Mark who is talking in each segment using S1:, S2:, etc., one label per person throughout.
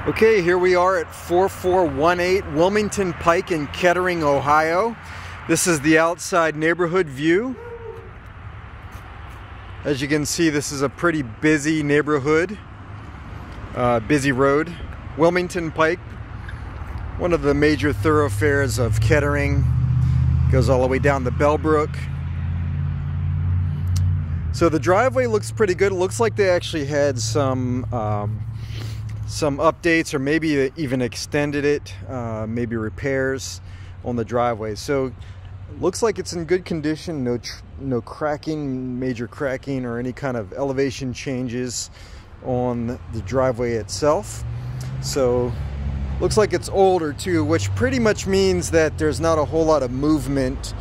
S1: Okay, here we are at 4418 Wilmington Pike in Kettering, Ohio. This is the outside neighborhood view. As you can see, this is a pretty busy neighborhood, busy road. Wilmington Pike, one of the major thoroughfares of Kettering, goes all the way down to Bellbrook. So the driveway looks pretty good. It looks like they actually had some updates, or maybe even extended it, maybe repairs on the driveway. So it looks like it's in good condition. No cracking, major cracking, or any kind of elevation changes on the driveway itself. So looks like it's older too, which pretty much means that there's not a whole lot of movement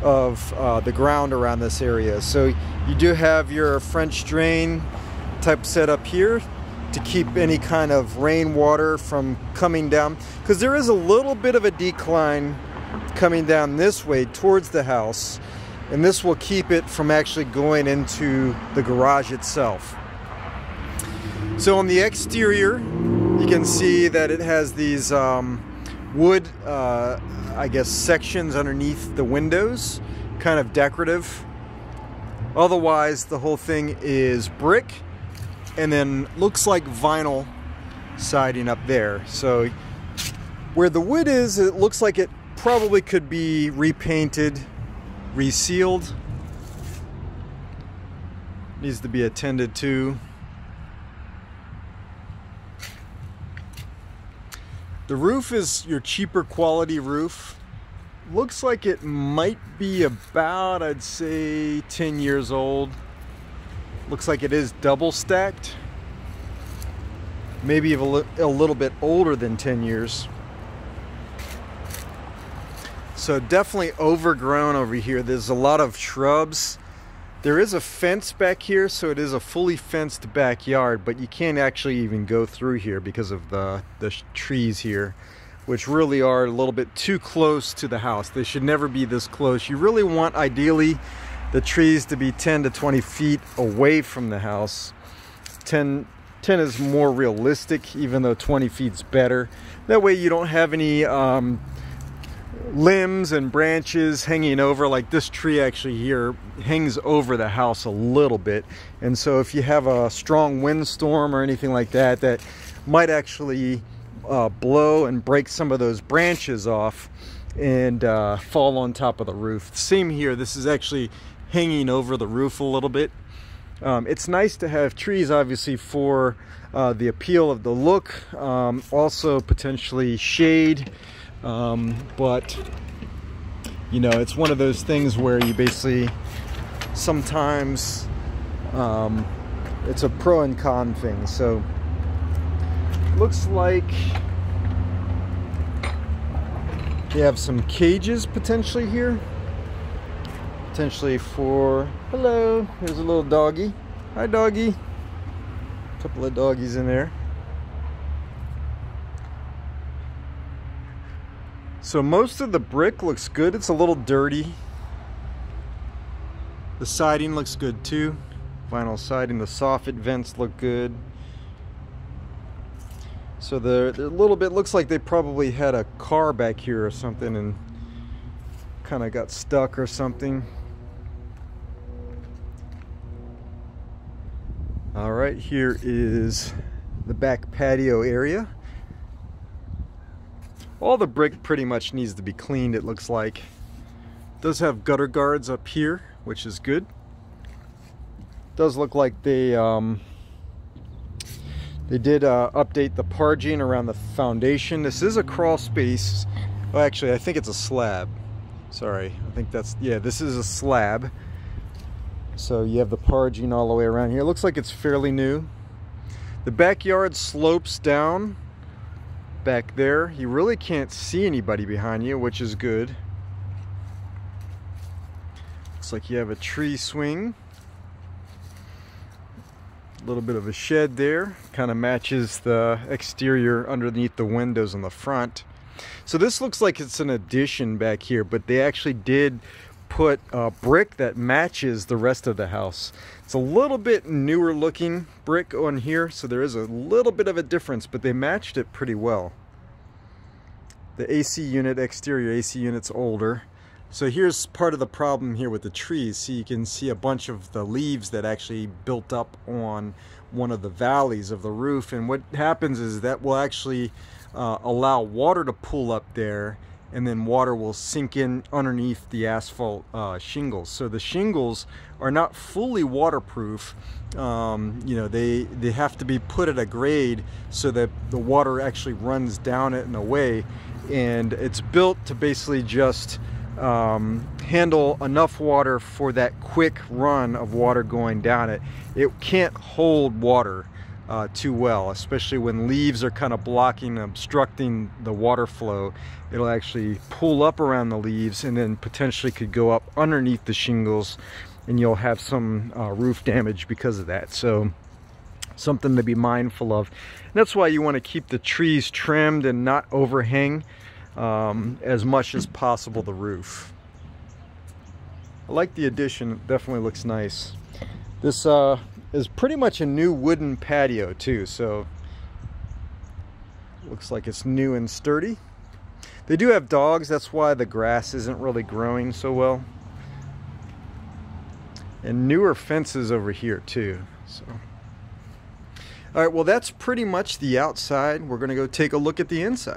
S1: of the ground around this area. So you do have your French drain type setup here to keep any kind of rainwater from coming down, because there is a little bit of a decline coming down this way towards the house, and this will keep it from actually going into the garage itself. So on the exterior, you can see that it has these wood, I guess, sections underneath the windows, kind of decorative. Otherwise, the whole thing is brick, and then looks like vinyl siding up there. So where the wood is, it looks like it probably could be repainted, resealed. Needs to be attended to. The roof is your cheaper quality roof. Looks like it might be about, I'd say, 10 years old. Looks like it is double stacked. Maybe a little bit older than 10 years. So definitely overgrown over here. There's a lot of shrubs. There is a fence back here, so it is a fully fenced backyard, but you can't actually even go through here because of the trees here, which really are a little bit too close to the house. They should never be this close. You really want, ideally, the trees to be 10 to 20 feet away from the house. 10 is more realistic, even though 20 feet's better. That way you don't have any limbs and branches hanging over. Like this tree actually here hangs over the house a little bit, and so if you have a strong windstorm or anything like that, that might actually blow and break some of those branches off and fall on top of the roof. Same here. This is actually hanging over the roof a little bit. It's nice to have trees, obviously, for the appeal of the look, also potentially shade, but you know, it's one of those things where you basically sometimes it's a pro and con thing. So looks like they have some cages potentially here. Potentially for, hello, there's a little doggy. Hi, doggy. A couple of doggies in there. So most of the brick looks good. It's a little dirty. The siding looks good too. Vinyl siding. The soffit vents look good. So the little bit looks like they probably had a car back here or something and kind of got stuck or something. All right, here is the back patio area. All the brick pretty much needs to be cleaned, it looks like. It does have gutter guards up here, which is good. It does look like they did update the parging around the foundation. This is a crawl space. Oh, actually, I think it's a slab. Sorry, I think that's, yeah, this is a slab. So you have the parging all the way around here. It looks like it's fairly new. The backyard slopes down back there. You really can't see anybody behind you, which is good. Looks like you have a tree swing. A little bit of a shed there. Kind of matches the exterior underneath the windows in the front. So this looks like it's an addition back here, but they actually did put brick that matches the rest of the house. It's a little bit newer looking brick on here, so there is a little bit of a difference, but they matched it pretty well. The AC unit, exterior AC unit's older. So here's part of the problem here with the trees. See, you can see a bunch of the leaves that actually built up on one of the valleys of the roof, and what happens is that will actually allow water to pool up there, and then water will sink in underneath the asphalt shingles. So the shingles are not fully waterproof. You know, they have to be put at a grade so that the water actually runs down it and away, and it's built to basically just handle enough water for that quick run of water going down it. It can't hold water too well, especially when leaves are kind of blocking, obstructing the water flow. It'll actually pull up around the leaves and then potentially could go up underneath the shingles, and you'll have some roof damage because of that. So something to be mindful of. And that's why you want to keep the trees trimmed and not overhang as much as possible the roof. I like the addition. It definitely looks nice. This is pretty much a new wooden patio too, so looks like it's new and sturdy. They do have dogs, that's why the grass isn't really growing so well. And newer fences over here too. So, all right, well, that's pretty much the outside. We're gonna go take a look at the inside.